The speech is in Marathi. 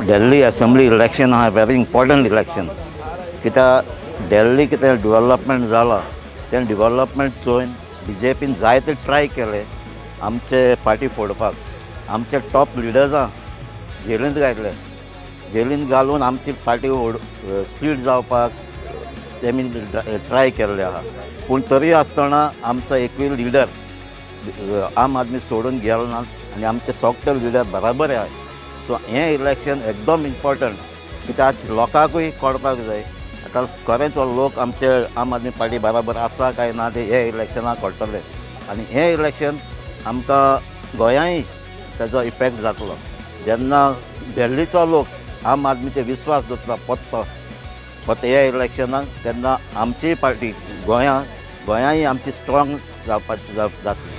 दिल्ली असेंब्ली इलेक्शन हा व्हेरी इम्पॉर्टंट इलेक्शन कित्याक दिल्ली कितें डेव्हलपमेंट जाला तें डेव्हलपमेंट चोवन BJPन जायते ट्राय केले आमचे पार्टी फोडपाक. आमचे टॉप लिडर्सां जेलींत घातले. जेलींत घालून आमची पार्टी स्प्लीट जावपाक तेमी ट्राय केल्ले आहा. पूण तरी आसतना आमचो एकूय लिडर आम आदमी सोडून गेलो ना आनी आमचे सगळे लिडर बराबर आहाय. सो हें इलेक्शन एकदम इम्पॉर्टंट कित्याक लोकांकूय कळपाक जाय आतां खरेंच हो लोक आमचे आम आदमी पार्टी बराबर आसा काय ना ते हे इलेक्शनाक कळटलें. आनी हें इलेक्शन आमकां गोंयांय तेजो इफेक्ट जातलो. जेन्ना दिल्लीचो लोक आम आदमीचे विस्वास दवरता फक्त हे इलेक्शनाक तेन्ना आमची पार्टी गोंयांय आमची स्ट्रॉंग जावपाची जातली.